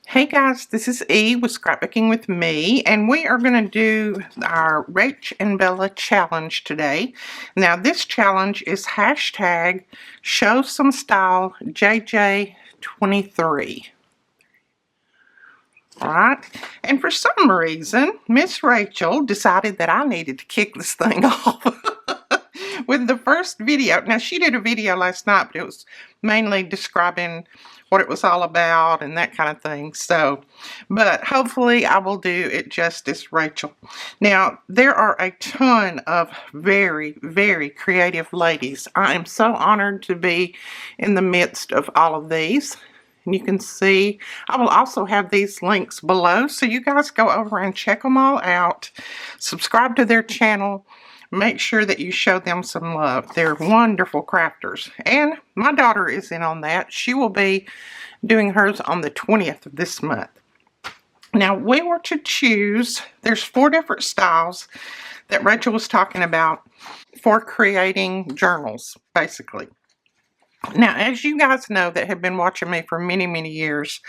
Hey guys, this is E with Scrapbooking with me, and we are going to do our Rach and Bella challenge today. Now this challenge is hashtag show some style JJ23. Alright, and for some reason, Miss Rachel decided that I needed to kick this thing off with the first video. Now she did a video last night, but it was mainly describing what it was all about and that kind of thing. So, but hopefully I will do it justice, Rachel. Now, there are a ton of very, very creative ladies. I am so honored to be in the midst of all of these. And you can see, I will also have these links below, so you guys go over and check them all out. Subscribe to their channel. Make sure that you show them some love. They're wonderful crafters. And my daughter is in on that. She will be doing hers on the 20th of this month. Now, we were to choose, there's 4 different styles that Rachel was talking about for creating journals, basically. Now, as you guys know that have been watching me for many, many years,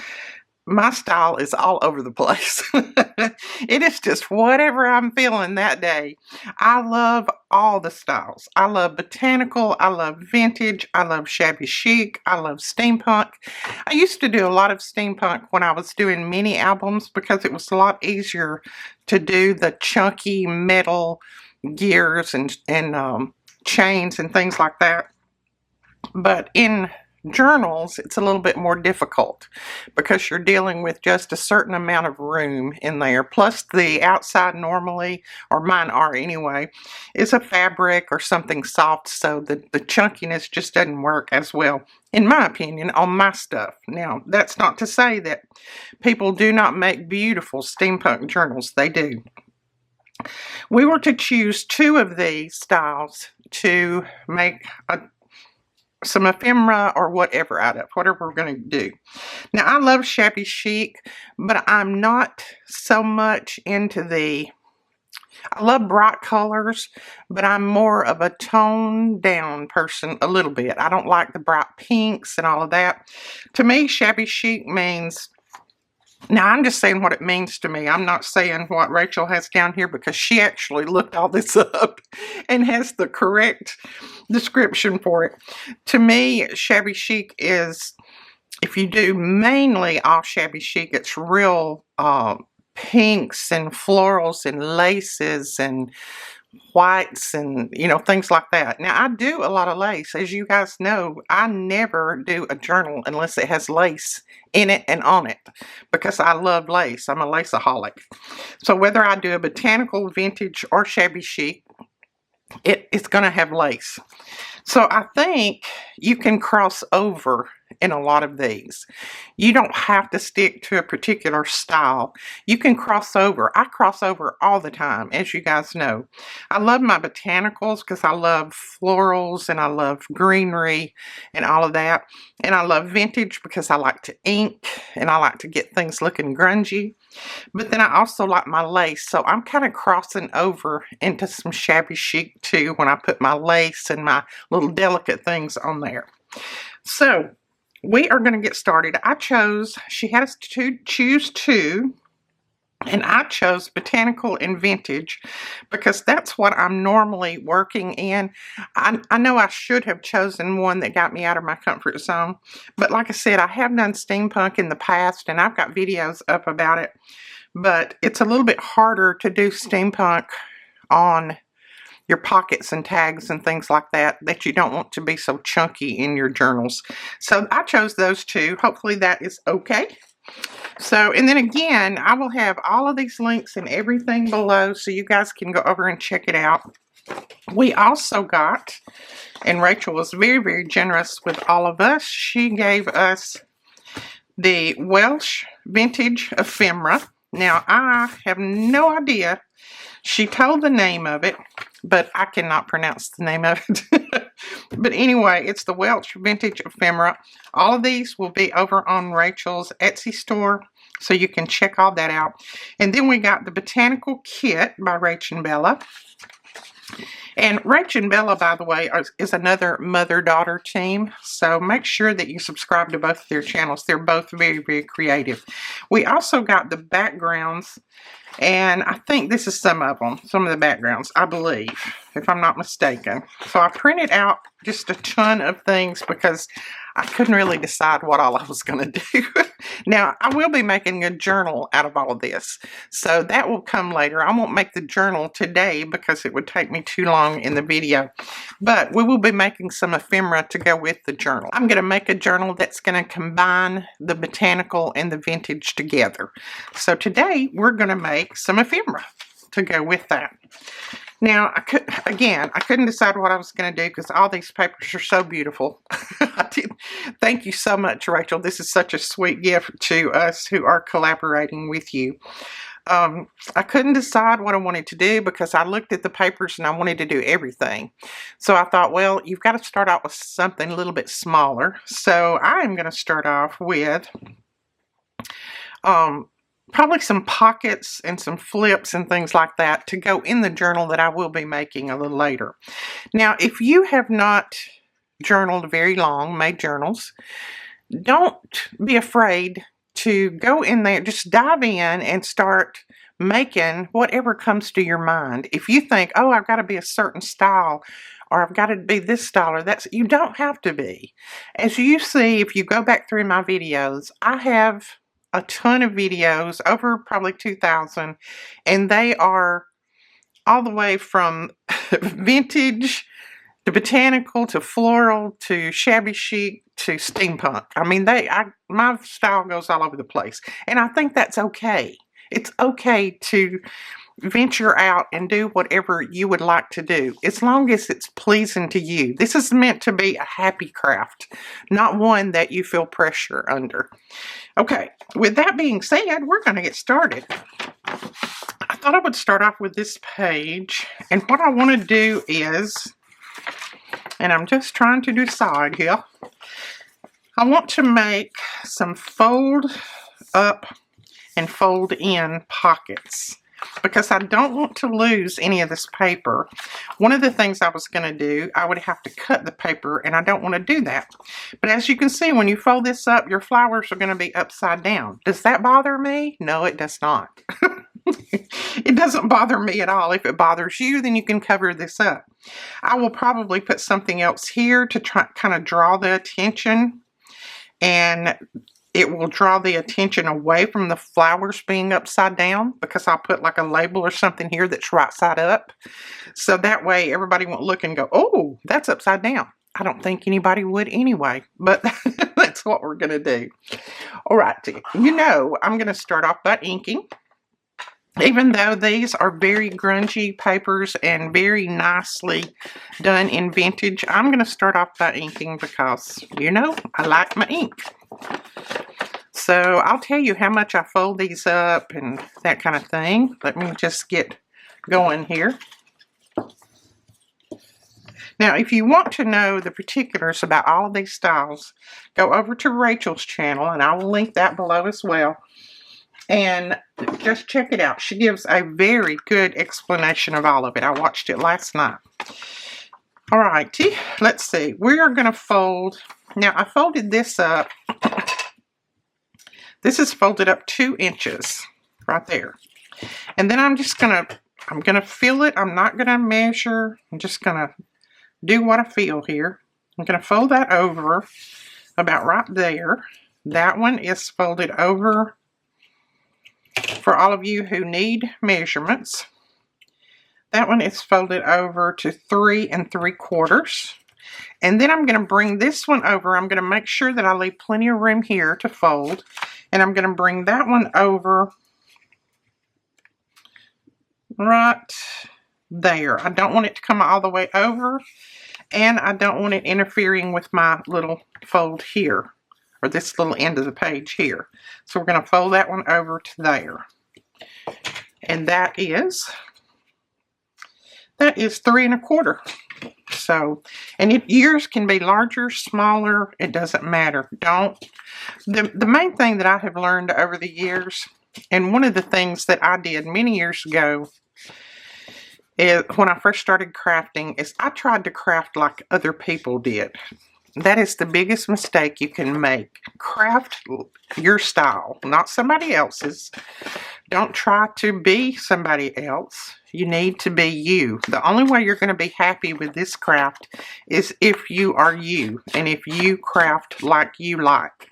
my style is all over the place. It is just whatever I'm feeling that day. I love all the styles. I love botanical. I love vintage. I love shabby chic. I love steampunk. I used to do a lot of steampunk when I was doing mini albums because it was a lot easier to do the chunky metal gears and chains and things like that. But in journals, it's a little bit more difficult because you're dealing with just a certain amount of room in there. Plus the outside normally, or mine are anyway, is a fabric or something soft, so the chunkiness just doesn't work as well, in my opinion, on my stuff. Now, that's not to say that people do not make beautiful steampunk journals. They do. We were to choose 2 of these styles to make some ephemera or whatever out of, whatever we're going to do. Now, I love shabby chic, but I'm not so much into I love bright colors, but I'm more of a toned down person a little bit. I don't like the bright pinks and all of that. To me, shabby chic means, now I'm just saying what it means to me. I'm not saying what Rachel has down here because she actually looked all this up and has the correct description for it. To me, shabby chic is, if you do mainly all shabby chic, it's real pinks and florals and laces and whites and, you know, things like that. Now, I do a lot of lace. As you guys know, I never do a journal unless it has lace in it and on it because I love lace. I'm a laceaholic. So whether I do a botanical, vintage, or shabby chic, it's going to have lace. So I think you can cross over in a lot of these. You don't have to stick to a particular style. You can cross over. I cross over all the time, as you guys know. I love my botanicals because I love florals and I love greenery and all of that. And I love vintage because I like to ink and I like to get things looking grungy. But then I also like my lace, so I'm kind of crossing over into some shabby chic too when I put my lace and my little delicate things on there. So we are going to get started. She had us to choose 2, and I chose botanical and vintage because that's what I'm normally working in. I know I should have chosen one that got me out of my comfort zone, but like I said, I have done steampunk in the past and I've got videos up about it, but it's a little bit harder to do steampunk on your pockets and tags and things like that you don't want to be so chunky in your journals. So I chose those 2. Hopefully that is okay. So, and then again, I will have all of these links and everything below so you guys can go over and check it out. We also got, and Rachel was very, very generous with all of us, she gave us the Welsh Vintage Ephemera. Now, I have no idea. She told the name of it, but I cannot pronounce the name of it. But anyway, it's the Welsh Vintage Ephemera. All of these will be over on Rachel's Etsy store, so you can check all that out. And then we got the Botanical Kit by Rach and Bella. And Rach and Bella, by the way, is another mother-daughter team. So make sure that you subscribe to both of their channels. They're both very, very creative. We also got the backgrounds. And I think this is some of them, some of the backgrounds, I believe, if I'm not mistaken. So I printed out just a ton of things because I couldn't really decide what all I was going to do. Now, I will be making a journal out of all of this. So that will come later. I won't make the journal today because it would take me too long in the video. But we will be making some ephemera to go with the journal. I'm going to make a journal that's going to combine the botanical and the vintage together. So today, we're going to make some ephemera to go with that. Now, I couldn't decide what I was going to do because all these papers are so beautiful. Thank you so much, Rachel. This is such a sweet gift to us who are collaborating with you. I couldn't decide what I wanted to do because I looked at the papers and I wanted to do everything. So I thought, well, you've got to start out with something a little bit smaller. So I am going to start off with probably some pockets and some flips and things like that to go in the journal that I will be making a little later. Now, if you have not journaled very long, made journals, don't be afraid to go in there, just dive in and start making whatever comes to your mind. If you think, oh, I've got to be a certain style, or I've got to be this style, or that's, you don't have to be. As you see, if you go back through my videos, I have a ton of videos, over probably 2,000, and they are all the way from vintage to botanical to floral to shabby chic to steampunk. I mean, my style goes all over the place, and I think that's okay. It's okay to venture out and do whatever you would like to do, as long as it's pleasing to you. This is meant to be a happy craft, not one that you feel pressure under. Okay, with that being said, we're going to get started. I thought I would start off with this page, and what I want to do is, and I'm just trying to decide here, I want to make some fold up and fold in pockets, because I don't want to lose any of this paper. One of the things I was going to do, I would have to cut the paper, and I don't want to do that. But as you can see, when you fold this up, your flowers are going to be upside down. Does that bother me? No, it does not. It doesn't bother me at all. If it bothers you, then you can cover this up. I will probably put something else here to try kind of draw the attention, and it will draw the attention away from the flowers being upside down, because I'll put like a label or something here that's right side up. So that way everybody won't look and go, oh, that's upside down. I don't think anybody would anyway, but that's what we're going to do. All right, you know, I'm going to start off by inking. Even though these are very grungy papers and very nicely done in vintage, I'm going to start off by inking because, you know, I like my ink. So I'll tell you how much I fold these up and that kind of thing. Let me just get going here. Now, if you want to know the particulars about all of these styles, go over to Rachel's channel, and I will link that below as well. And just check it out. She gives a very good explanation of all of it. I watched it last night. All righty, let's see. We are going to fold. Now, I folded this up. This is folded up 2 inches right there. And then I'm going to feel it. I'm not going to measure. I'm just going to do what I feel here. I'm going to fold that over about right there. That one is folded over for all of you who need measurements. That one is folded over to 3 3/4. And then I'm going to bring this one over. I'm going to make sure that I leave plenty of room here to fold. And I'm going to bring that one over right there. I don't want it to come all the way over. And I don't want it interfering with my little fold here, or this little end of the page here. So we're going to fold that one over to there. And that is 3 1/4. So, and if yours can be larger, smaller, it doesn't matter. The main thing that I have learned over the years, and one of the things that I did many years ago, when I first started crafting is I tried to craft like other people did. That is the biggest mistake you can make. Craft your style, not somebody else's. Don't try to be somebody else. You need to be you. The only way you're going to be happy with this craft is if you are you and if you craft like you like.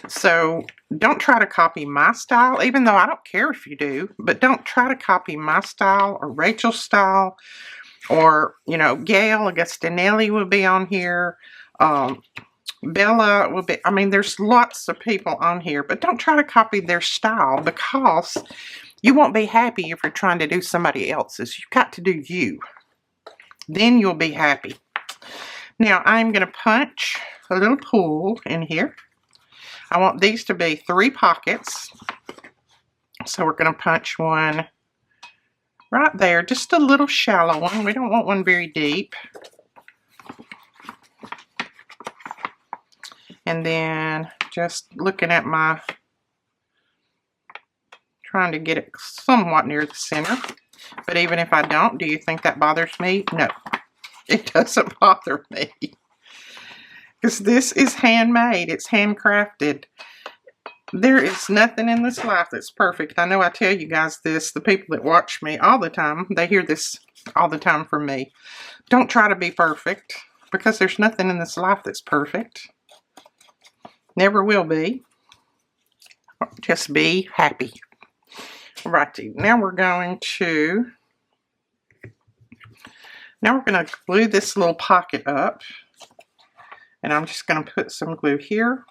So don't try to copy my style, even though I don't care if you do, but don't try to copy my style or Rachel's style or, you know, Gail Augustinelli will be on here. Bella will be, I mean, there's lots of people on here, but don't try to copy their style because you won't be happy if you're trying to do somebody else's. You've got to do you. Then you'll be happy. Now, I'm going to punch a little pool in here. I want these to be 3 pockets. So we're going to punch one right there. Just a little shallow one. We don't want one very deep. And then just looking at my, trying to get it somewhat near the center. But even if I don't, do you think that bothers me? No, it doesn't bother me. Because this is handmade. It's handcrafted. There is nothing in this life that's perfect. I know I tell you guys this. The people that watch me all the time, they hear this all the time from me. Don't try to be perfect. Because there's nothing in this life that's perfect. Never will be. Just be happy. Alrighty. Now we're going to glue this little pocket up. And I'm just going to put some glue here.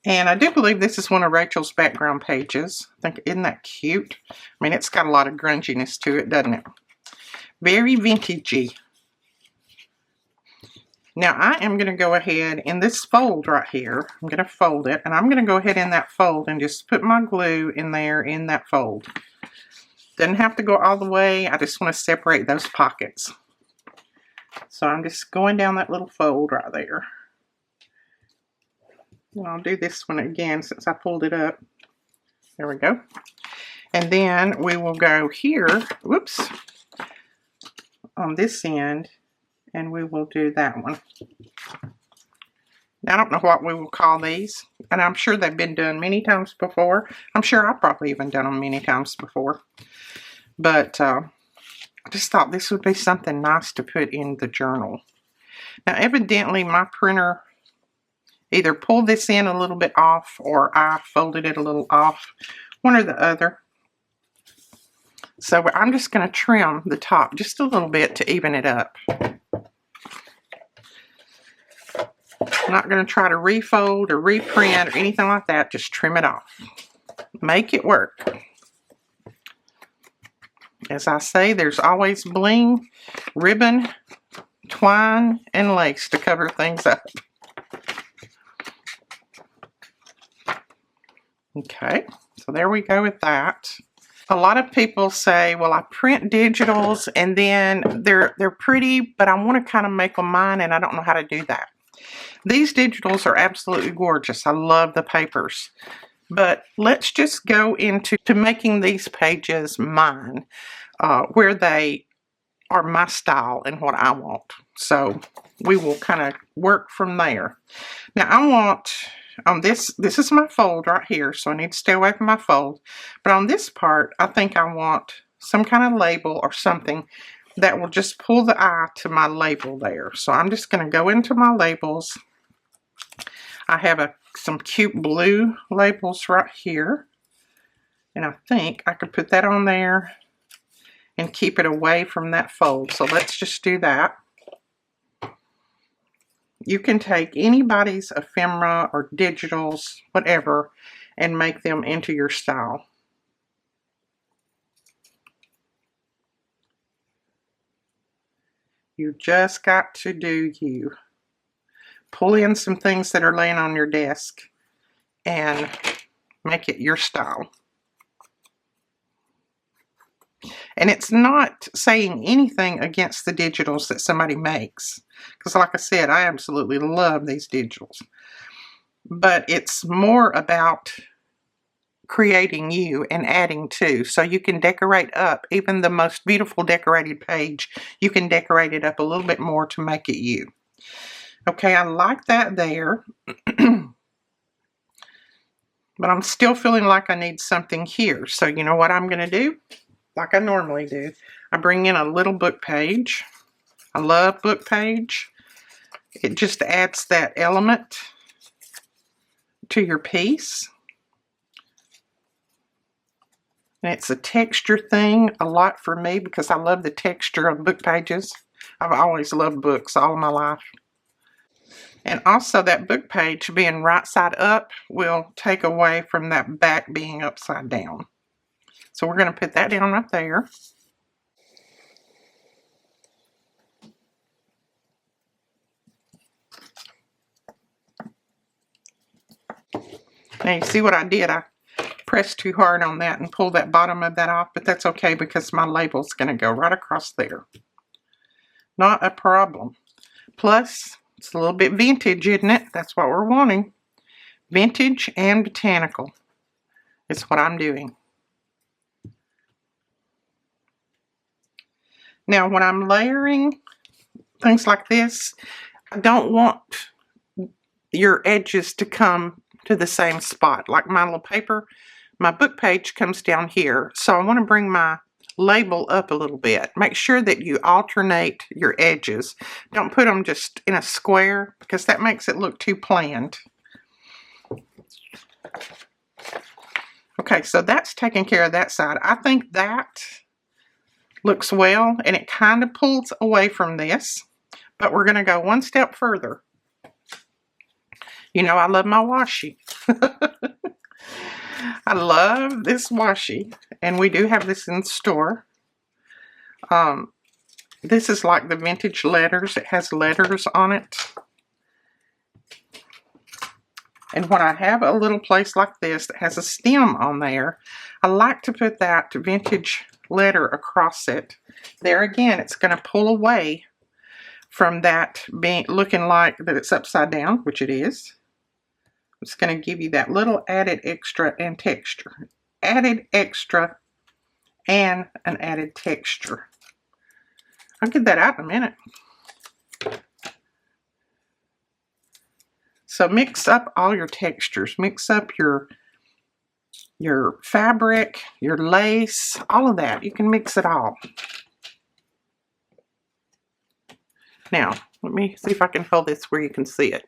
And I do believe this is one of Rachel's background pages. I think, isn't that cute? I mean, it's got a lot of grunginess to it, doesn't it? Very vintagey. Now, I am going to go ahead in this fold right here. I'm going to fold it. And I'm going to go ahead in that fold and just put my glue in there in that fold. Doesn't have to go all the way. I just want to separate those pockets. So I'm just going down that little fold right there. And I'll do this one again since I pulled it up. There we go. And then we will go here, whoops, on this end, and we will do that one. Now, I don't know what we will call these, and I'm sure they've been done many times before. I'm sure I've probably even done them many times before. But I just thought this would be something nice to put in the journal. Now, evidently, my printer either pulled this in a little bit off or I folded it a little off, one or the other. So I'm just going to trim the top just a little bit to even it up. I'm not going to try to refold or reprint or anything like that. Just trim it off. Make it work. As I say, there's always bling, ribbon, twine, and lace to cover things up. Okay, so there we go with that. A lot of people say, well, I print digitals and then they're pretty, but I want to kind of make them mine and I don't know how to do that. These digitals are absolutely gorgeous. I love the papers. But let's just go into making these pages mine, where they are my style and what I want. So we will kind of work from there. Now I want... this is my fold right here, so I need to stay away from my fold. But on this part, I think I want some kind of label or something that will just pull the eye to my label there. So I'm just going to go into my labels. I have some cute blue labels right here. And I think I could put that on there and keep it away from that fold. So let's just do that. You can take anybody's ephemera or digitals, whatever, and make them into your style. You just got to do you. Pull in some things that are laying on your desk and make it your style. And it's not saying anything against the digitals that somebody makes. Because like I said, I absolutely love these digitals. But it's more about creating you and adding to. So you can decorate up even the most beautiful decorated page. You can decorate it up a little bit more to make it you. Okay, I like that there. But I'm still feeling like I need something here. So you know what I'm going to do? Like I normally do. I bring in a little book page. I love book page. It just adds that element to your piece. And it's a texture thing a lot for me because I love the texture of book pages. I've always loved books all my life. And also that book page being right side up will take away from that back being upside down. So we're going to put that down right there. Now you see what I did? I pressed too hard on that and pulled that bottom of that off, but that's okay because my label's going to go right across there. Not a problem. Plus, it's a little bit vintage, isn't it? That's what we're wanting. Vintage and botanical is what I'm doing. Now, when I'm layering things like this, I don't want your edges to come to the same spot. Like my little paper, my book page comes down here. So I want to bring my label up a little bit. Make sure that you alternate your edges. Don't put them just in a square because that makes it look too planned. Okay, so that's taking care of that side. I think that looks well, and it kind of pulls away from this, but we're going to go one step further. You know, I love my washi. I love this washi, and we do have this in the store. This is like the vintage letters. It has letters on it. And when I have a little place like this that has a stem on there, I like to put that vintage letter across it. There again, it's going to pull away from that being looking like that it's upside down, which it is. It's going to give you that little added extra and texture. Added extra and an added texture. I'll get that out in a minute. So mix up all your textures. Mix up your fabric, your lace, all of that. You can mix it all. Now, let me see if I can hold this where you can see it.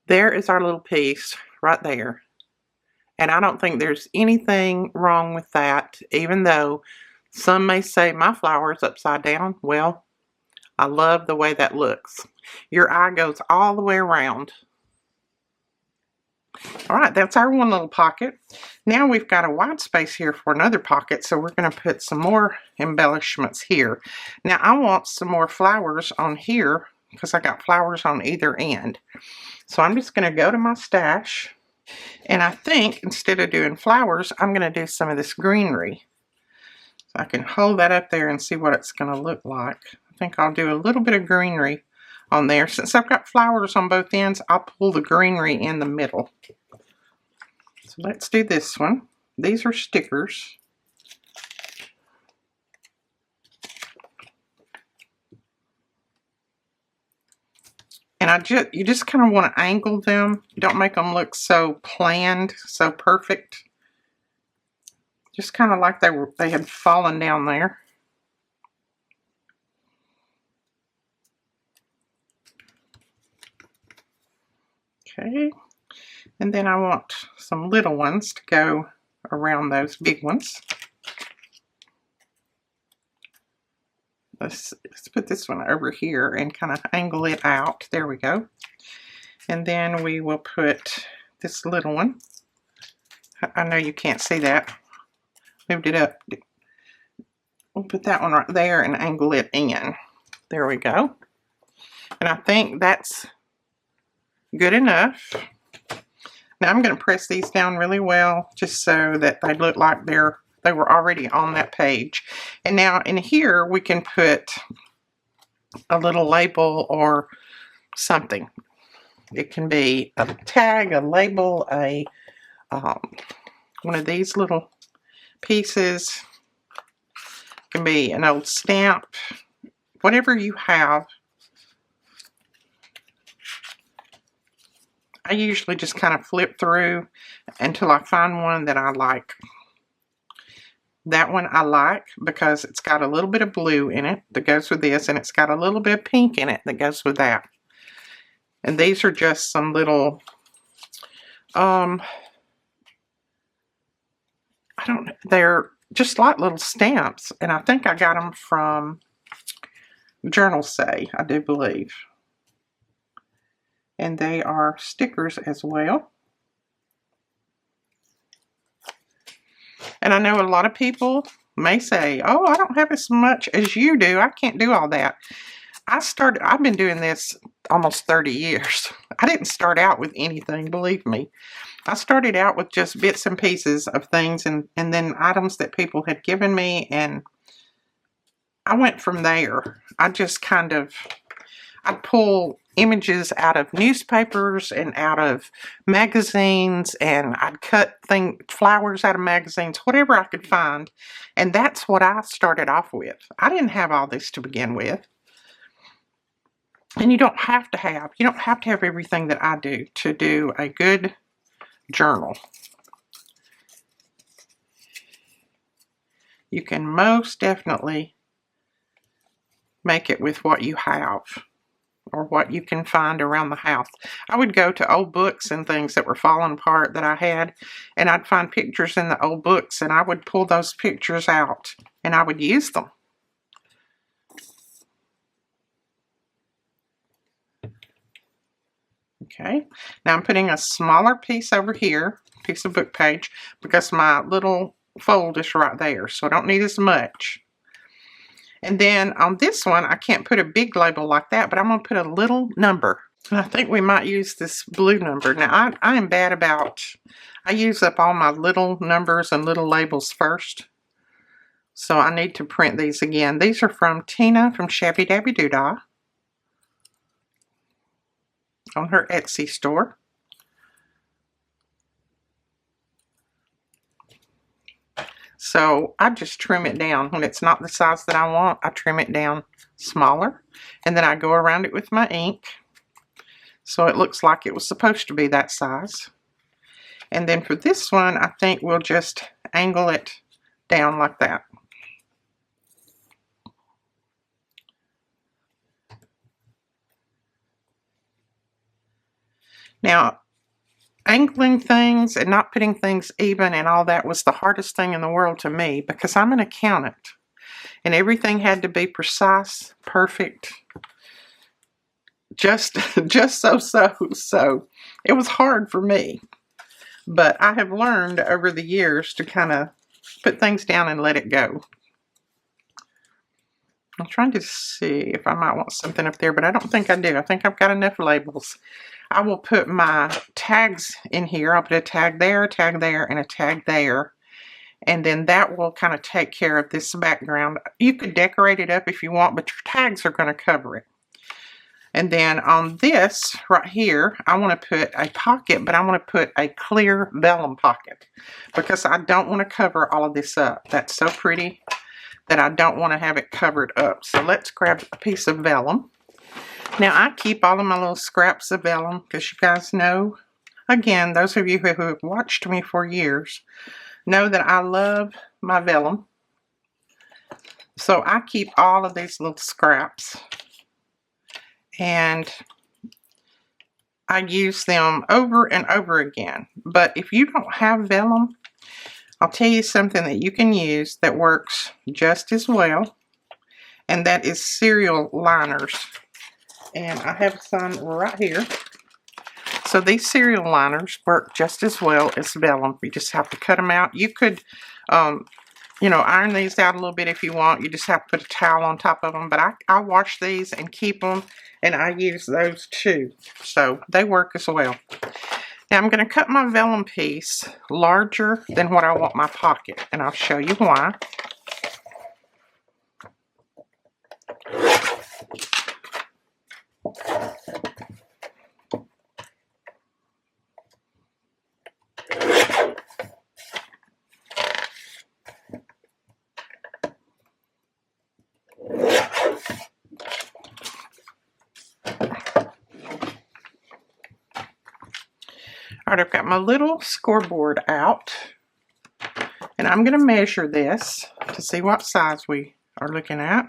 There is our little piece right there. And I don't think there's anything wrong with that, even though some may say my flower is upside down. Well, I love the way that looks. Your eye goes all the way around. All right, that's our one little pocket. Now we've got a wide space here for another pocket, so we're going to put some more embellishments here. Now I want some more flowers on here because I got flowers on either end. So I'm just going to go to my stash, and I think instead of doing flowers, I'm going to do some of this greenery. So I can hold that up there and see what it's going to look like. I think I'll do a little bit of greenery on there. Since I've got flowers on both ends, I'll pull the greenery in the middle. So let's do this one. These are stickers. And you just kind of want to angle them. Don't make them look so planned, so perfect. Just kind of like they had fallen down there. Okay, and then I want some little ones to go around those big ones. Let's put this one over here and kind of angle it out. There we go. And then we will put this little one. I know you can't see that. Moved it up. We'll put that one right there and angle it in. There we go. And I think that's good enough. Now I'm going to press these down really well just so that they look like they were already on that page. And now in here we can put a little label or something. It can be a tag, a label, a one of these little pieces. It can be an old stamp, whatever you have. I usually just kind of flip through until I find one that I like. That one I like because it's got a little bit of blue in it that goes with this, and it's got a little bit of pink in it that goes with that. And these are just some little, I don't know, they're just like little stamps, and I think I got them from Journal Say, I do believe. And they are stickers as well. And I know a lot of people may say, oh, I don't have as much as you do. I can't do all that. I've been doing this almost 30 years. I didn't start out with anything, believe me. I started out with just bits and pieces of things and then items that people had given me, and I went from there. I just kind of, I'd pull images out of newspapers and out of magazines, and I'd cut flowers out of magazines, whatever I could find, and that's what I started off with. I didn't have all this to begin with. And you don't have to have everything that I do to do a good journal. You can most definitely make it with what you have or what you can find around the house. I would go to old books and things that were falling apart that I had, and I'd find pictures in the old books, and I would pull those pictures out and I would use them. Okay, now I'm putting a smaller piece over here, piece of book page, because my little fold is right there, so I don't need as much. And then on this one, I can't put a big label like that, but I'm going to put a little number. And I think we might use this blue number. Now, I am bad about, I use up all my little numbers and little labels first. So I need to print these again. These are from Tina from Shabby Dabby Doodah on her Etsy store. So I just trim it down. When it's not the size that I want, I trim it down smaller. And then I go around it with my ink, so it looks like it was supposed to be that size. And then for this one, I think we'll just angle it down like that. Now, angling things and not putting things even and all that was the hardest thing in the world to me, because I'm an accountant and everything had to be precise, perfect, just so it was hard for me. But I have learned over the years to kind of put things down and let it go. I'm trying to see if I might want something up there, but I don't think I do. I think I've got enough labels. I will put my tags in here. I'll put a tag there, and a tag there. And then that will kind of take care of this background. You could decorate it up if you want, but your tags are going to cover it. And then on this right here, I want to put a pocket, but I want to put a clear vellum pocket because I don't want to cover all of this up. That's so pretty that I don't want to have it covered up. So let's grab a piece of vellum. Now, I keep all of my little scraps of vellum because you guys know, again, those of you who have watched me for years know that I love my vellum. So I keep all of these little scraps and I use them over and over again. But if you don't have vellum, I'll tell you something that you can use that works just as well, and that is cereal liners. And I have some right here. So these cereal liners work just as well as vellum. You just have to cut them out. You could, iron these out a little bit if you want. You just have to put a towel on top of them. But I wash these and keep them, and I use those too. So they work as well. Now I'm going to cut my vellum piece larger than what I want my pocket, and I'll show you why. All right, I've got my little scoreboard out, and I'm going to measure this to see what size we are looking at.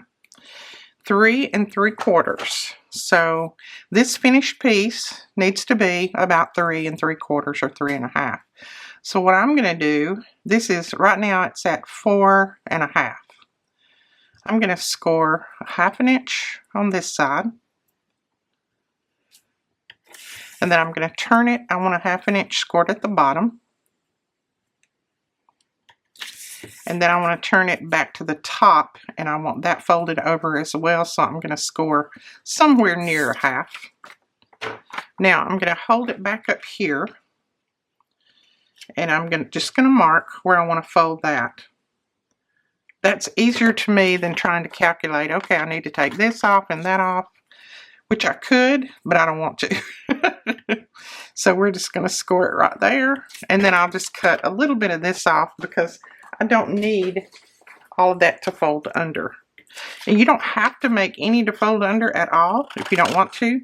3 3/4. So this finished piece needs to be about 3 3/4 or 3 1/2. So what I'm going to do, this is, right now it's at 4 1/2. I'm going to score 1/2 inch on this side. And then I'm going to turn it. I want a 1/2 inch scored at the bottom. And then I want to turn it back to the top, and I want that folded over as well, so I'm going to score somewhere near 1/2. Now I'm going to hold it back up here, and I'm just going to mark where I want to fold that. That's easier to me than trying to calculate, okay, I need to take this off and that off, which I could, but I don't want to. So we're just going to score it right there, and then I'll just cut a little bit of this off because I don't need all of that to fold under. And you don't have to make any to fold under at all if you don't want to.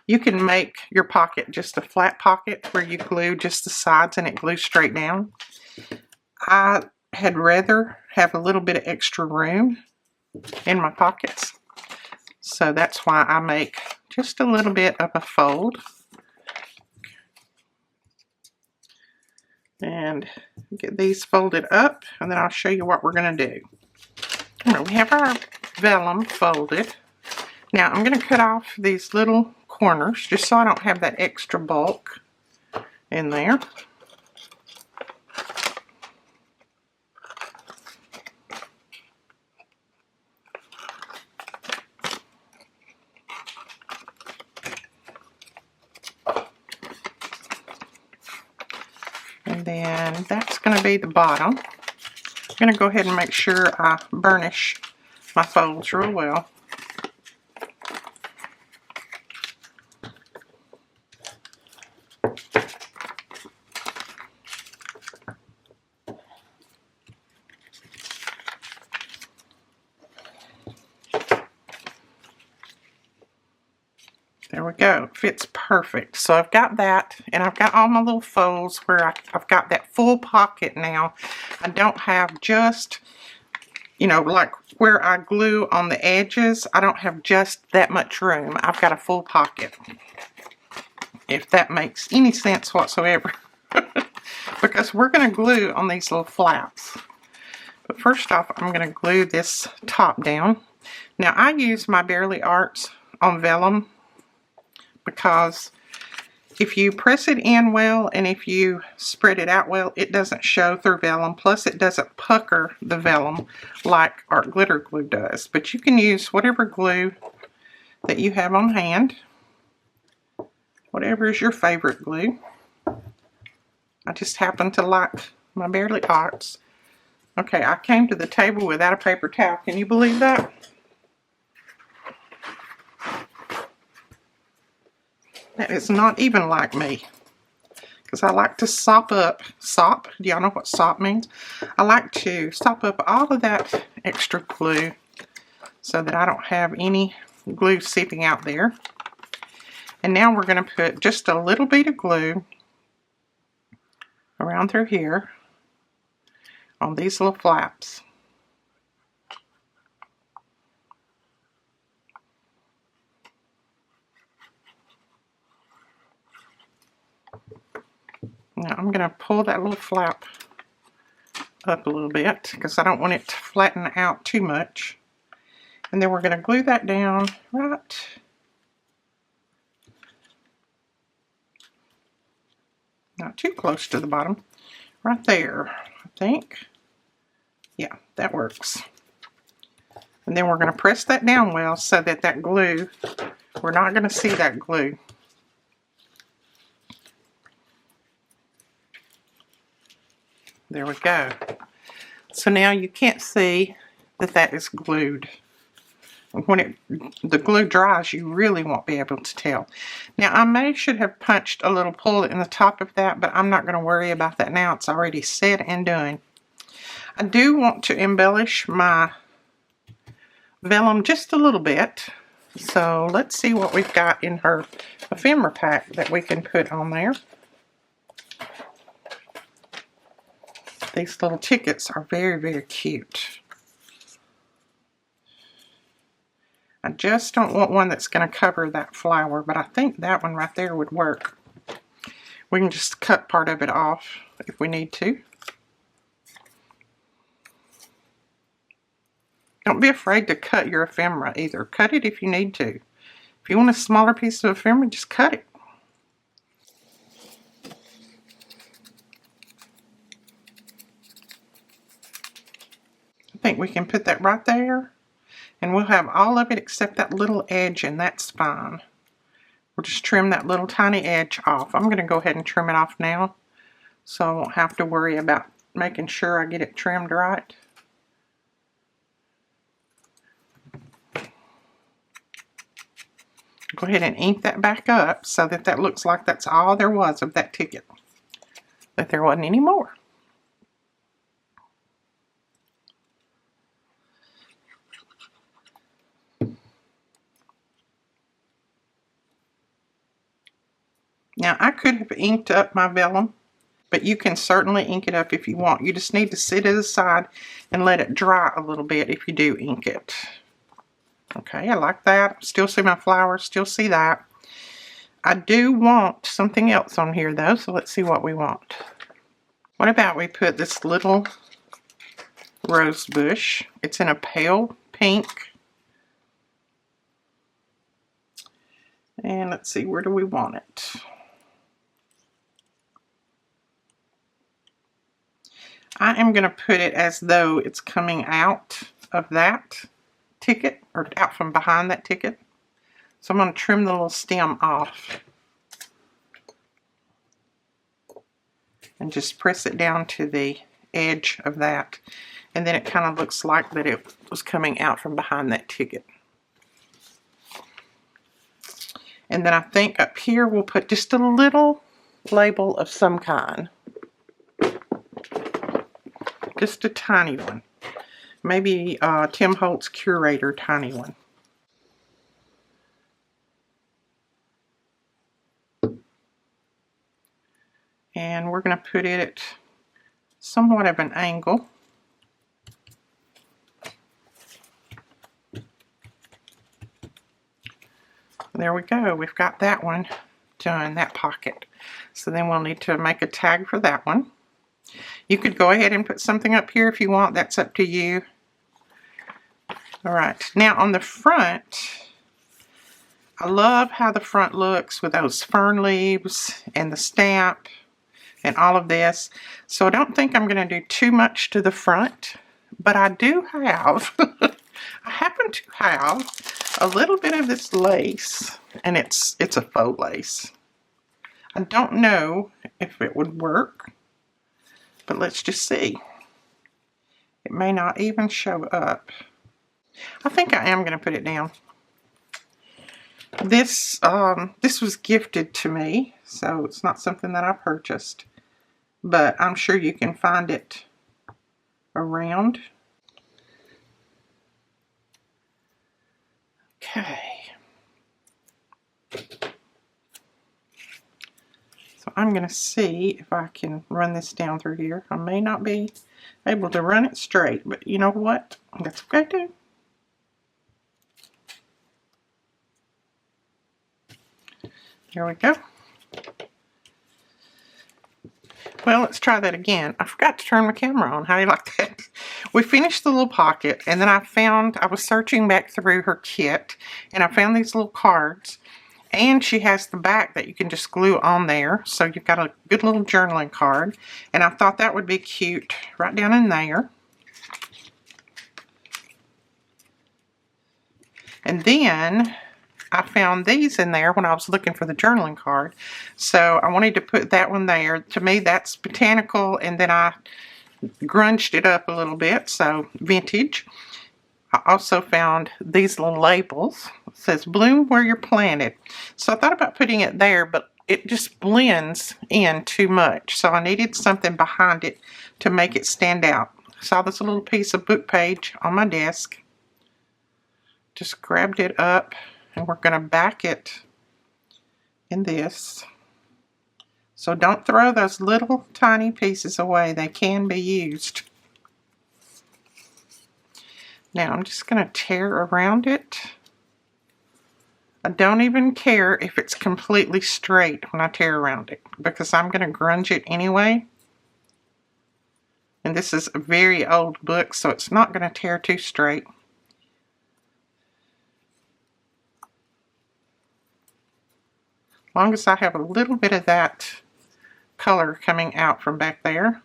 You can make your pocket just a flat pocket where you glue just the sides and it glues straight down. I had rather have a little bit of extra room in my pockets. So that's why I make just a little bit of a fold. And get these folded up, and then I'll show you what we're going to do. Right, we have our vellum folded. Now I'm going to cut off these little corners just so I don't have that extra bulk in there. And then that's going to be the bottom. I'm going to go ahead and make sure I burnish my folds real well. There we go. Fits perfect. So I've got that, and I've got all my little folds where I've got that full pocket now. I don't have just, you know, like where I glue on the edges, I don't have just that much room. I've got a full pocket, if that makes any sense whatsoever. Because we're going to glue on these little flaps. But first off, I'm going to glue this top down. Now I use my Bearly Arts on vellum, because if you press it in well and if you spread it out well, it doesn't show through vellum. Plus it doesn't pucker the vellum like art glitter glue does. But you can use whatever glue that you have on hand, whatever is your favorite glue. I just happen to like my Bearly Arts. Okay, I came to the table without a paper towel. Can you believe that? That is not even like me, because I like to sop up, sop, do y'all know what sop means? I like to sop up all of that extra glue so that I don't have any glue seeping out there. And now we're going to put just a little bit of glue around through here on these little flaps. Now I'm going to pull that little flap up a little bit because I don't want it to flatten out too much. And then we're going to glue that down right not too close to the bottom, right there, I think. Yeah, that works. And then we're going to press that down well so that that glue, we're not going to see that glue. There we go. So now you can't see that that is glued. When the glue dries, you really won't be able to tell. Now I should have punched a little pull in the top of that, but I'm not going to worry about that now. It's already said and done. I do want to embellish my vellum just a little bit. So let's see what we've got in her ephemera pack that we can put on there. These little tickets are very, very cute. I just don't want one that's going to cover that flower, but I think that one right there would work. We can just cut part of it off if we need to. Don't be afraid to cut your ephemera either. Cut it if you need to. If you want a smaller piece of ephemera, just cut it. I think we can put that right there. And we'll have all of it except that little edge, and that's fine. We'll just trim that little tiny edge off. I'm going to go ahead and trim it off now, so I won't have to worry about making sure I get it trimmed right. Go ahead and ink that back up so that that looks like that's all there was of that ticket. That there wasn't any more. Now, I could have inked up my vellum, but you can certainly ink it up if you want. You just need to sit it aside and let it dry a little bit if you do ink it. Okay, I like that. Still see my flowers, still see that. I do want something else on here though, so let's see what we want. What about we put this little rose bush? It's in a pale pink. And let's see, where do we want it? I am going to put it as though it's coming out of that ticket, or out from behind that ticket. So I'm going to trim the little stem off. And just press it down to the edge of that. And then it kind of looks like that it was coming out from behind that ticket. And then I think up here we'll put just a little label of some kind. Just a tiny one. Maybe Tim Holtz Curator tiny one. And we're going to put it at somewhat of an angle. There we go. We've got that one done, that pocket. So then we'll need to make a tag for that one. You could go ahead and put something up here if you want. That's up to you. All right. Now on the front, I love how the front looks with those fern leaves and the stamp and all of this. So I don't think I'm going to do too much to the front, but I do have, I happen to have a little bit of this lace, and it's a faux lace. I don't know if it would work, but let's just see. It may not even show up. I think I am going to put it down. This was gifted to me, so it's not something that I purchased, but I'm sure you can find it around. Okay. So I'm going to see if I can run this down through here. I may not be able to run it straight, but you know what? That's okay too. There we go. Well, let's try that again. I forgot to turn my camera on. How do you like that? We finished the little pocket, and then I was searching back through her kit, and I found these little cards. And she has the back that you can just glue on there. So you've got a good little journaling card. And I thought that would be cute right down in there. And then I found these in there when I was looking for the journaling card. So I wanted to put that one there. To me, that's botanical. And then I grunged it up a little bit. So vintage. I also found these little labels. It says bloom where you're planted. So I thought about putting it there, but it just blends in too much. So I needed something behind it to make it stand out. I saw this little piece of book page on my desk. Just grabbed it up, and we're going to back it in this. So don't throw those little tiny pieces away. They can be used. Now I'm just going to tear around it. I don't even care if it's completely straight when I tear around it, because I'm going to grunge it anyway. And this is a very old book, so it's not going to tear too straight. As long as I have a little bit of that color coming out from back there.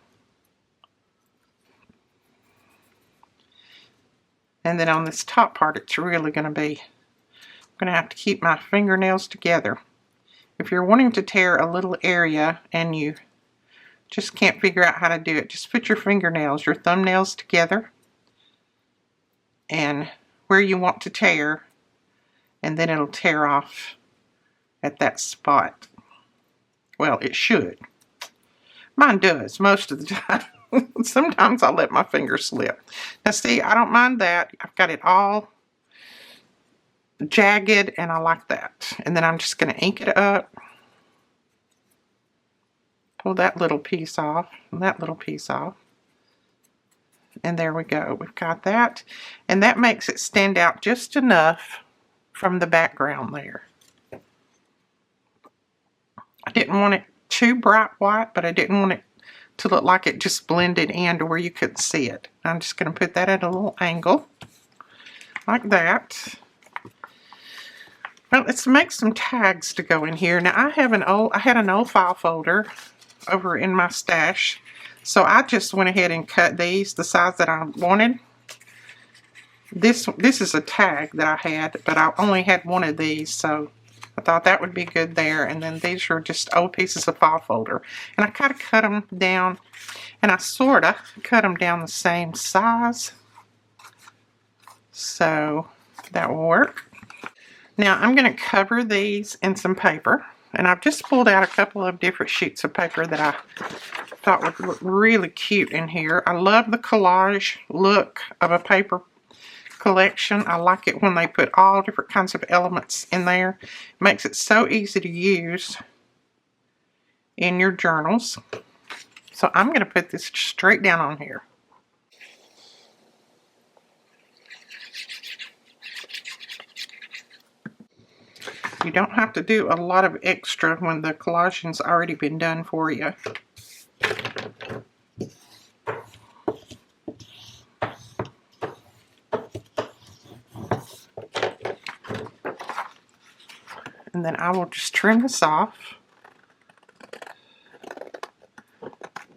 And then on this top part, it's really going to be, I'm going to have to keep my fingernails together. If you're wanting to tear a little area and you just can't figure out how to do it, just put your fingernails, your thumbnails together and where you want to tear, and then it'll tear off at that spot. Well, it should. Mine does most of the time. Sometimes I'll let my finger slip. Now see, I don't mind that. I've got it all jagged and I like that. And then I'm just going to ink it up. Pull that little piece off and that little piece off. And there we go. We've got that. And that makes it stand out just enough from the background there. I didn't want it too bright white, but I didn't want it to look like it just blended in to where you couldn't see it. I'm just going to put that at a little angle like that. Well, let's make some tags to go in here. Now I had an old file folder over in my stash, so I just went ahead and cut these the size that I wanted. This is a tag that I had, but I only had one of these, so I thought that would be good there. And then these are just old pieces of file folder. And I kind of cut them down, and I sort of cut them down the same size. So that will work. Now I'm going to cover these in some paper. And I've just pulled out a couple of different sheets of paper that I thought would look really cute in here. I love the collage look of a paper collection. I like it when they put all different kinds of elements in there. It makes it so easy to use in your journals. So I'm going to put this straight down on here. You don't have to do a lot of extra when the collaging's already been done for you. And then I will just trim this off.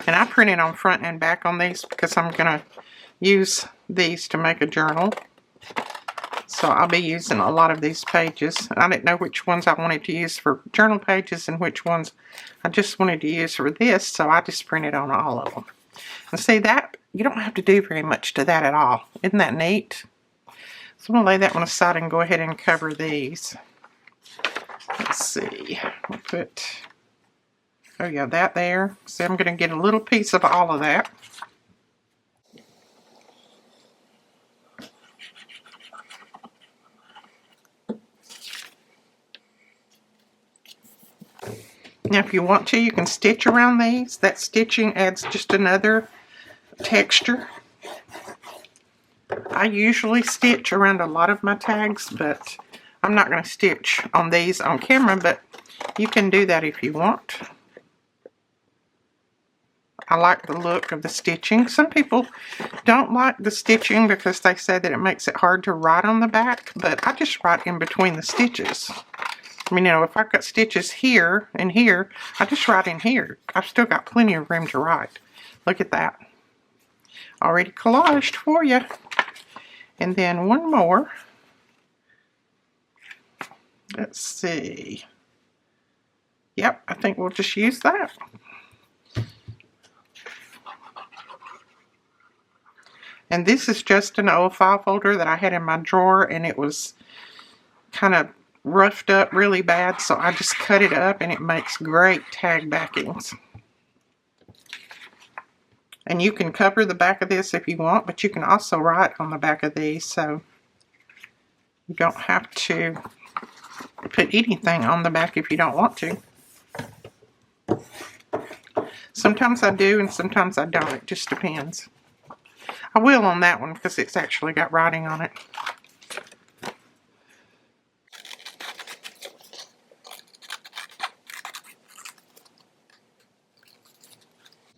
And I printed on front and back on these because I'm going to use these to make a journal. So I'll be using a lot of these pages. I didn't know which ones I wanted to use for journal pages and which ones I just wanted to use for this, so I just printed on all of them. And see that, you don't have to do very much to that at all. Isn't that neat? So I'm going to lay that one aside and go ahead and cover these. Let's see, we'll put, oh yeah, that there. So I'm going to get a little piece of all of that. Now if you want to, you can stitch around these. That stitching adds just another texture. I usually stitch around a lot of my tags, but I'm not going to stitch on these on camera, but you can do that if you want. I like the look of the stitching. Some people don't like the stitching because they say that it makes it hard to write on the back, but I just write in between the stitches. I mean, you know, if I've got stitches here and here, I just write in here. I've still got plenty of room to write. Look at that. Already collaged for you. And then one more. Let's see. Yep, I think we'll just use that. And this is just an old file folder that I had in my drawer, and it was kind of roughed up really bad, so I just cut it up, and it makes great tag backings. And you can cover the back of this if you want, but you can also write on the back of these, so you don't have to put anything on the back if you don't want to. Sometimes I do and sometimes I don't. It just depends. I will on that one because it's actually got writing on it.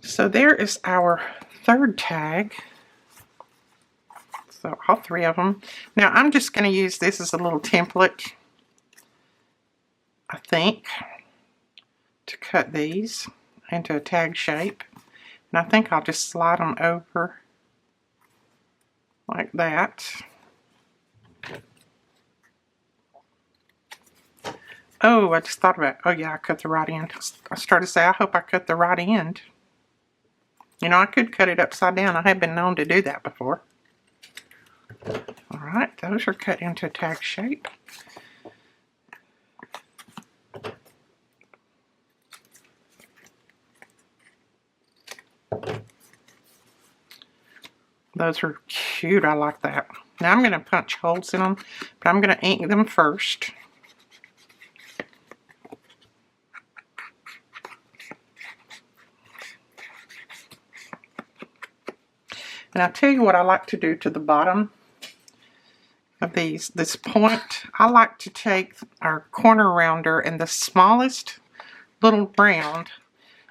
So there is our third tag. So all three of them. Now I'm just going to use this as a little template, I think, to cut these into a tag shape. And I think I'll just slide them over like that. Oh, I just thought about it. Oh yeah, I cut the right end. I started to say, I hope I cut the right end. You know, I could cut it upside down. I have been known to do that before. Alright, those are cut into a tag shape. Those are cute. I like that. Now I'm going to punch holes in them, but I'm going to ink them first. And I'll tell you what I like to do to the bottom of this point. I like to take our corner rounder and the smallest little round.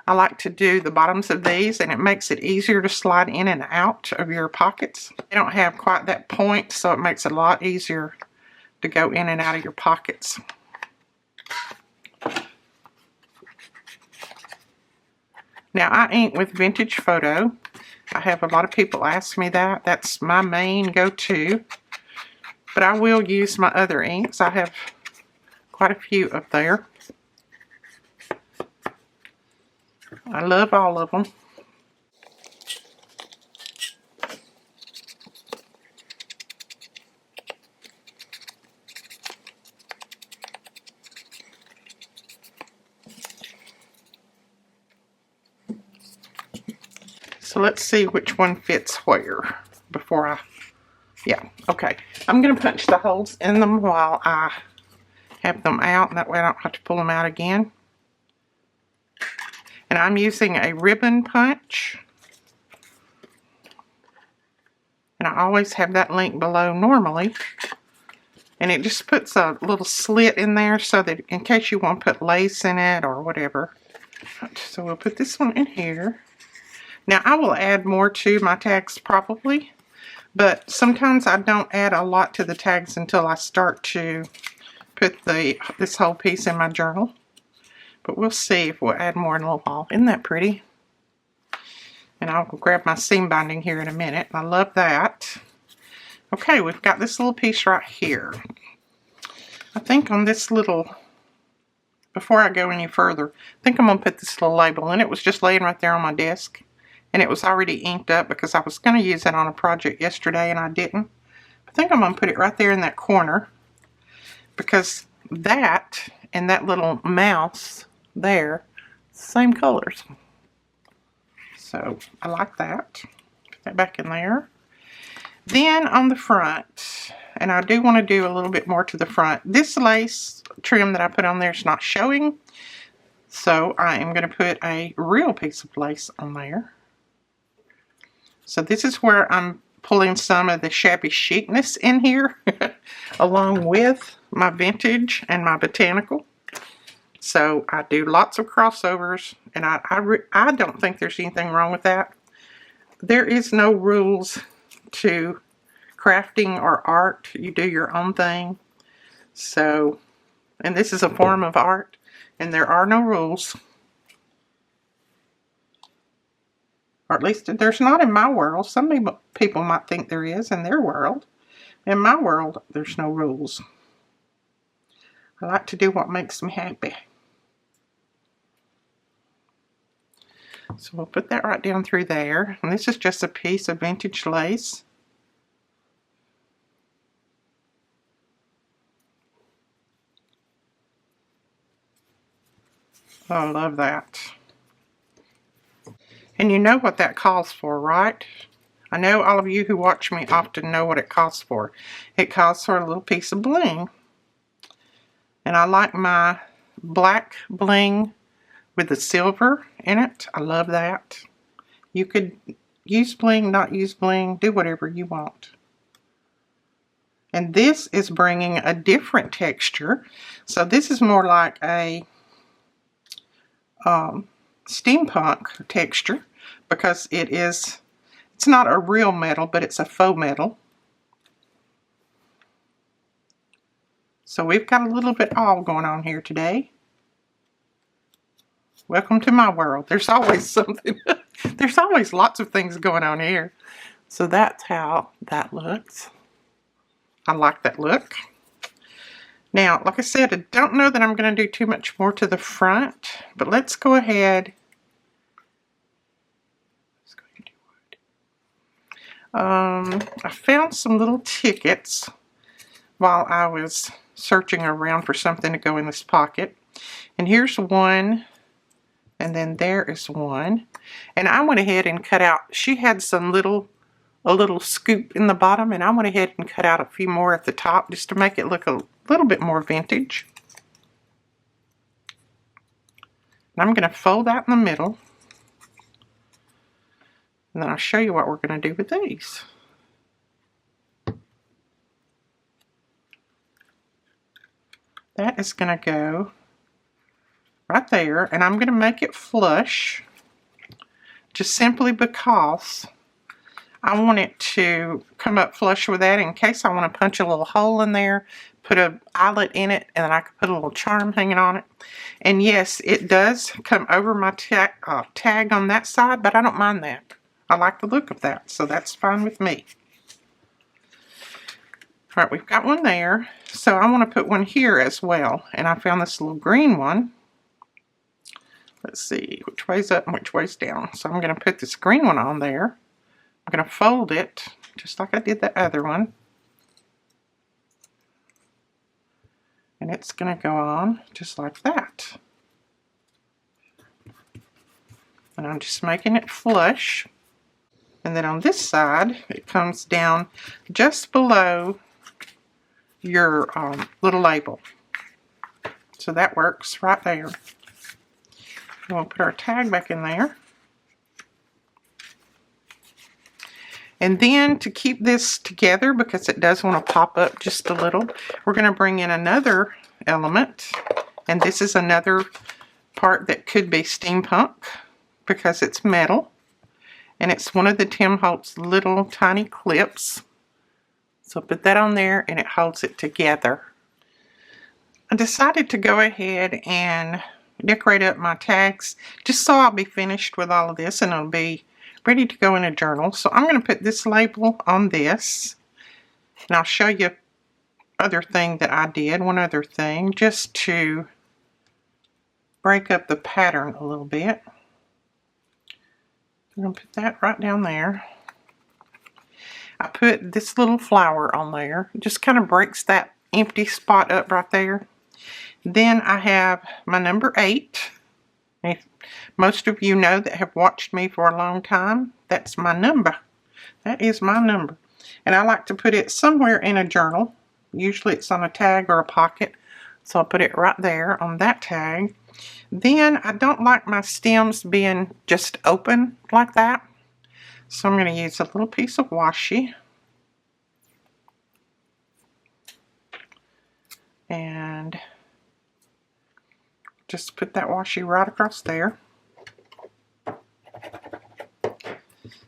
I like to do the bottoms of these, and it makes it easier to slide in and out of your pockets. They don't have quite that point, so it makes it a lot easier to go in and out of your pockets. Now I ink with Vintage Photo. I have a lot of people ask me that. That's my main go-to. But I will use my other inks. I have quite a few up there. I love all of them. So let's see which one fits where before I, yeah, okay. I'm going to punch the holes in them while I have them out, and that way I don't have to pull them out again. And I'm using a ribbon punch. And I always have that link below normally. And it just puts a little slit in there so that in case you want to put lace in it or whatever. So we'll put this one in here. Now I will add more to my tags probably, but sometimes I don't add a lot to the tags until I start to put this whole piece in my journal. But we'll see if we'll add more in a little while. Isn't that pretty? And I'll grab my seam binding here in a minute. I love that. Okay, we've got this little piece right here. I think on this little, before I go any further, I think I'm going to put this little label in. It was just laying right there on my desk. And it was already inked up because I was going to use it on a project yesterday and I didn't. I think I'm going to put it right there in that corner. Because that and that little mouse there, same colors. So I like that. Put that back in there. Then on the front, and I do want to do a little bit more to the front. This lace trim that I put on there is not showing. So I am going to put a real piece of lace on there. So this is where I'm pulling some of the shabby chicness in here, along with my vintage and my botanical. So I do lots of crossovers, and I don't think there's anything wrong with that. There is no rules to crafting or art. You do your own thing. So, and this is a form of art, and there are no rules. Or at least there's not in my world. Some people might think there is in their world. In my world, there's no rules. I like to do what makes me happy. So we'll put that right down through there. And this is just a piece of vintage lace. Oh, I love that. And you know what that calls for, right? I know all of you who watch me often know what it calls for. It calls for a little piece of bling. And I like my black bling with the silver in it. I love that. You could use bling, not use bling, do whatever you want. And this is bringing a different texture. So this is more like a steampunk texture because it's not a real metal, but it's a faux metal. So we've got a little bit all going on here today. Welcome to my world. There's always something. There's always lots of things going on here. So that's how that looks. I like that look. Now, like I said, I don't know that I'm going to do too much more to the front, but let's go ahead. I found some little tickets while I was searching around for something to go in this pocket. And here's one, and then there is one. And I went ahead and cut out, she had some a little scoop in the bottom, and I went ahead and cut out a few more at the top just to make it look a little bit more vintage. And I'm going to fold that in the middle. And then I'll show you what we're going to do with these. That is going to go right there, and I'm going to make it flush just simply because I want it to come up flush with that in case I want to punch a little hole in there, put an eyelet in it, and then I could put a little charm hanging on it. And yes, it does come over my tag on that side, but I don't mind that. I like the look of that, so that's fine with me. All right, we've got one there. So I want to put one here as well. And I found this little green one. Let's see, which way's up and which way's down. So I'm going to put this green one on there. I'm going to fold it just like I did the other one. And it's going to go on just like that. And I'm just making it flush. And then on this side, it comes down just below your little label. So that works right there. And we'll put our tag back in there. And then to keep this together, because it does want to pop up just a little, we're going to bring in another element. And this is another part that could be steampunk because it's metal. And it's one of the Tim Holtz little tiny clips. So put that on there and it holds it together. I decided to go ahead and decorate up my tags just so I'll be finished with all of this and it'll be ready to go in a journal. So I'm going to put this label on this. And I'll show you other thing that I did, one other thing, just to break up the pattern a little bit. I'm going to put that right down there. I put this little flower on there. It just kind of breaks that empty spot up right there. Then I have my number 8. If most of you know that have watched me for a long time, that's my number. That is my number. And I like to put it somewhere in a journal. Usually it's on a tag or a pocket. So I'll put it right there on that tag. Then I don't like my stems being just open like that. So I'm going to use a little piece of washi. And just put that washi right across there.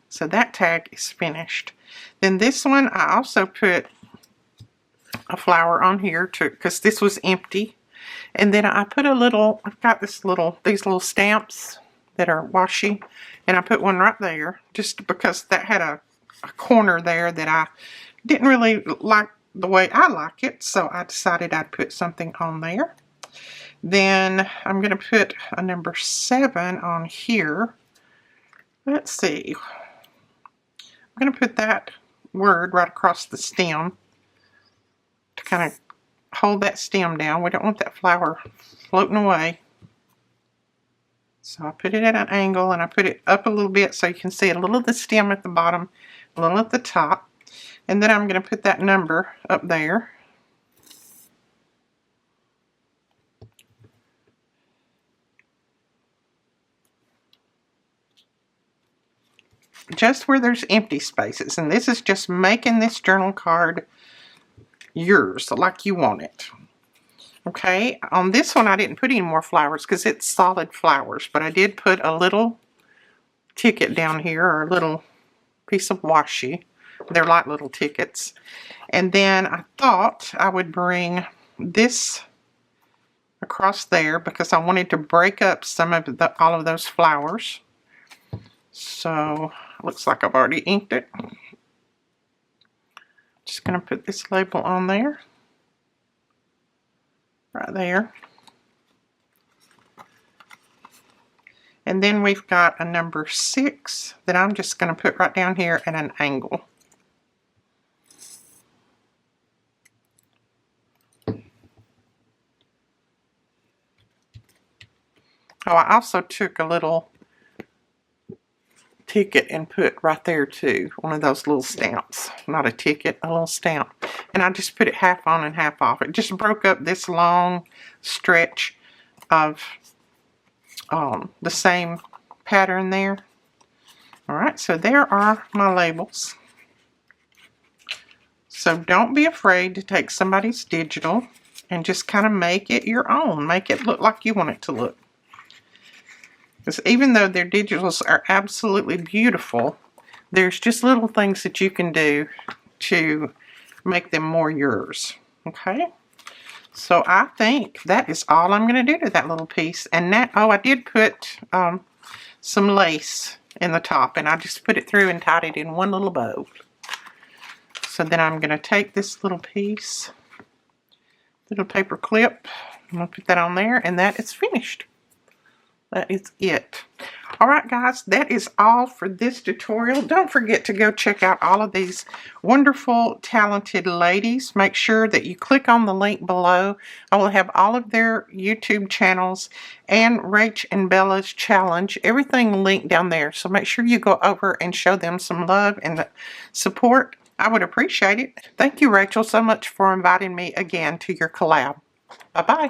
So that tag is finished. Then this one I also put a flower on here too, because this was empty. And then I put a little, I've got these little stamps that are washi, and I put one right there just because that had a corner there that I didn't really like the way I like it, so I decided I'd put something on there. Then I'm going to put a number 7 on here. Let's see. I'm going to put that word right across the stem to kind of hold that stem down. We don't want that flower floating away. So I put it at an angle and I put it up a little bit so you can see a little of the stem at the bottom, a little at the top. And then I'm going to put that number up there. just where there's empty spaces. And this is just making this journal card yours, like you want it. Okay, on this one I didn't put any more flowers because it's solid flowers, but I did put a little ticket down here, or a little piece of washi. They're like little tickets. And then I thought I would bring this across there because I wanted to break up some of all of those flowers. So looks like I've already inked it. Just going to put this label on there, right there. And then we've got a number 6 that I'm just going to put right down here at an angle. Oh, I also took a little ticket and put right there too, one of those little stamps. Not a ticket, a little stamp. And I just put it half on and half off. It just broke up this long stretch of the same pattern there. Alright, so there are my labels. So don't be afraid to take somebody's digital and just kind of make it your own. Make it look like you want it to look. Because even though their digitals are absolutely beautiful, there's just little things that you can do to make them more yours. Okay? So I think that is all I'm going to do to that little piece. And that, oh, I did put some lace in the top, and I just put it through and tied it in one little bow. So then I'm going to take this little piece, little paper clip, I'm going to put that on there, and that is finished. That is it. Alright guys, that is all for this tutorial. Don't forget to go check out all of these wonderful, talented ladies. Make sure that you click on the link below. I will have all of their YouTube channels and Rach and Bella's challenge, everything linked down there. So make sure you go over and show them some love and support. I would appreciate it. Thank you, Rachel, so much for inviting me again to your collab. Bye-bye.